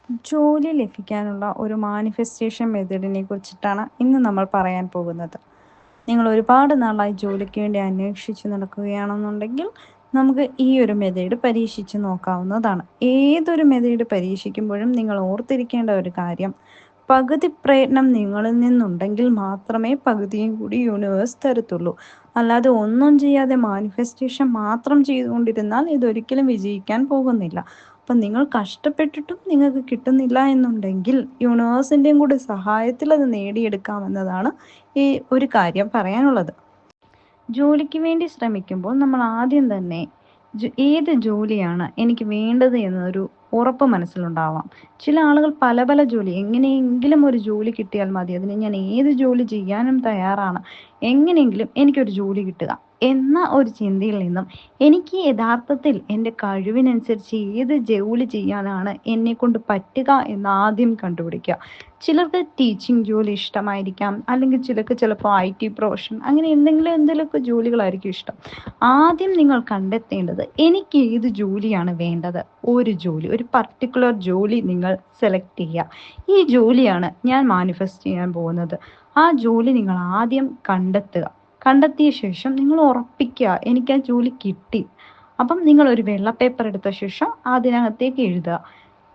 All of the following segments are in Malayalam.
ജോലി ലഭിക്കാനുള്ള ഒരു മാനിഫെസ്റ്റേഷൻ മെത്തേഡിനെ കുറിച്ചിട്ടാണ് ഇന്ന് നമ്മൾ പറയാൻ പോകുന്നത്. നിങ്ങൾ ഒരുപാട് നാളായി ജോലിക്ക് വേണ്ടി അന്വേഷിച്ച് നടക്കുകയാണെന്നുണ്ടെങ്കിൽ നമുക്ക് ഈ ഒരു മെത്തേഡ് പരീക്ഷിച്ച് നോക്കാവുന്നതാണ്. ഏതൊരു മെത്തേഡ് പരീക്ഷിക്കുമ്പോഴും നിങ്ങൾ ഓർത്തിരിക്കേണ്ട ഒരു കാര്യം, പകുതി പ്രയത്നം നിങ്ങളിൽ നിന്നുണ്ടെങ്കിൽ മാത്രമേ പകുതിയും കൂടി യൂണിവേഴ്സ് തരത്തുള്ളൂ. അല്ലാതെ ഒന്നും ചെയ്യാതെ മാനിഫെസ്റ്റേഷൻ മാത്രം ചെയ്തുകൊണ്ടിരുന്നാൽ ഇതൊരിക്കലും വിജയിക്കാൻ പോകുന്നില്ല. അപ്പം നിങ്ങൾ കഷ്ടപ്പെട്ടിട്ടും നിങ്ങൾക്ക് കിട്ടുന്നില്ല എന്നുണ്ടെങ്കിൽ യൂണിവേഴ്സിൻ്റെയും കൂടി സഹായത്തിൽ അത് നേടിയെടുക്കാമെന്നതാണ് ഈ ഒരു കാര്യം പറയാനുള്ളത്. ജോലിക്ക് വേണ്ടി ശ്രമിക്കുമ്പോൾ നമ്മൾ ആദ്യം തന്നെ ഏത് ജോലിയാണ് എനിക്ക് വേണ്ടത് എന്നൊരു ഉറപ്പ് മനസ്സിലുണ്ടാവാം. ചില ആളുകൾ പല പല ജോലി, എങ്ങനെയെങ്കിലും ഒരു ജോലി കിട്ടിയാൽ മതി, അതിന് ഞാൻ ഏത് ജോലി ചെയ്യാനും തയ്യാറാണ്, എങ്ങനെയെങ്കിലും എനിക്കൊരു ജോലി കിട്ടുക എന്ന ഒരു ചിന്തയിൽ നിന്നും എനിക്ക് യഥാർത്ഥത്തിൽ എൻ്റെ കഴിവിനനുസരിച്ച് ഏത് ജോലി ചെയ്യാനാണ് എന്നെ കൊണ്ട് പറ്റുക എന്ന് ആദ്യം കണ്ടുപിടിക്കുക. ചിലർക്ക് ടീച്ചിങ് ജോലി ഇഷ്ടമായിരിക്കാം, അല്ലെങ്കിൽ ചിലപ്പോൾ IT പ്രൊഫഷൻ, അങ്ങനെ എന്തെങ്കിലുമൊക്കെ ജോലികളായിരിക്കും ഇഷ്ടം. ആദ്യം നിങ്ങൾ കണ്ടെത്തേണ്ടത് എനിക്ക് ഏത് ജോലിയാണ് വേണ്ടത്. ഒരു പർട്ടിക്കുലർ ജോലി നിങ്ങൾ സെലക്ട് ചെയ്യുക. ഈ ജോലിയാണ് ഞാൻ മാനിഫെസ്റ്റ് ചെയ്യാൻ പോകുന്നത്. ആ ജോലി നിങ്ങൾ ആദ്യം കണ്ടെത്തിയ ശേഷം നിങ്ങൾ ഉറപ്പിക്കുക, എനിക്ക് ആ ജോലി കിട്ടി. അപ്പം നിങ്ങൾ ഒരു വെള്ള പേപ്പർ എടുത്ത ശേഷം അതിനകത്തേക്ക് എഴുതുക,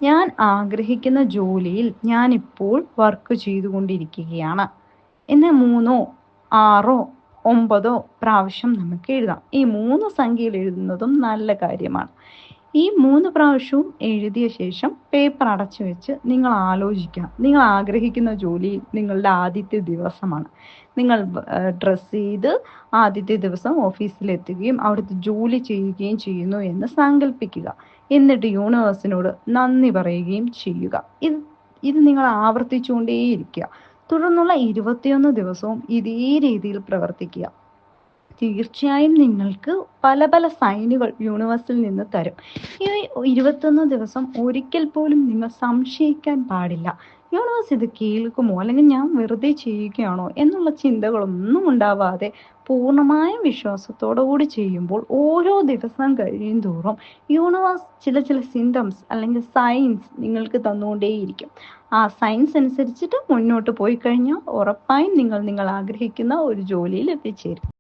ഞാൻ ആഗ്രഹിക്കുന്ന ജോലിയിൽ ഞാനിപ്പോൾ വർക്ക് ചെയ്തുകൊണ്ടിരിക്കുകയാണ് എന്ന് 3, 6, 9 പ്രാവശ്യം നമുക്ക് എഴുതാം. ഈ 3 സംഖ്യയിൽ എഴുതുന്നതും നല്ല കാര്യമാണ്. ഈ 3 പ്രാവശ്യവും എഴുതിയ ശേഷം പേപ്പർ അടച്ചു വെച്ച് നിങ്ങൾ ആലോചിക്കുക, നിങ്ങൾ ആഗ്രഹിക്കുന്ന ജോലി നിങ്ങളുടെ ആദ്യത്തെ ദിവസമാണ്. നിങ്ങൾ ഡ്രസ്സ് ചെയ്ത് ആദ്യത്തെ ദിവസം ഓഫീസിലെത്തുകയും അവിടുത്തെ ജോലി ചെയ്യുകയും ചെയ്യുന്നു എന്ന് സങ്കല്പിക്കുക. എന്നിട്ട് യൂണിവേഴ്സിനോട് നന്ദി പറയുകയും ചെയ്യുക. ഇത് നിങ്ങൾ ആവർത്തിച്ചുകൊണ്ടേയിരിക്കുക. തുടർന്നുള്ള 21 ദിവസവും ഇതേ രീതിയിൽ പ്രവർത്തിക്കുക. തീർച്ചയായും നിങ്ങൾക്ക് പല പല സൈനുകൾ യൂണിവേഴ്സിൽ നിന്ന് തരും. ഈ 21 ദിവസം ഒരിക്കൽ പോലും നിങ്ങൾ സംശയിക്കാൻ പാടില്ല. യൂണിവേഴ്സ് ഇത് കേൾക്കുമോ, അല്ലെങ്കിൽ ഞാൻ വെറുതെ ചെയ്യുകയാണോ എന്നുള്ള ചിന്തകളൊന്നും ഉണ്ടാവാതെ പൂർണ്ണമായ വിശ്വാസത്തോടു കൂടി ചെയ്യുമ്പോൾ ഓരോ ദിവസം കഴിയും തോറും യൂണിവേഴ്സ് ചില സിംറ്റംസ് അല്ലെങ്കിൽ സൈൻസ് നിങ്ങൾക്ക് തന്നുകൊണ്ടേയിരിക്കും. ആ സൈൻസ് അനുസരിച്ചിട്ട് മുന്നോട്ട് പോയി കഴിഞ്ഞാൽ ഉറപ്പായും നിങ്ങൾ ആഗ്രഹിക്കുന്ന ഒരു ജോലിയിൽ എത്തിച്ചേരും.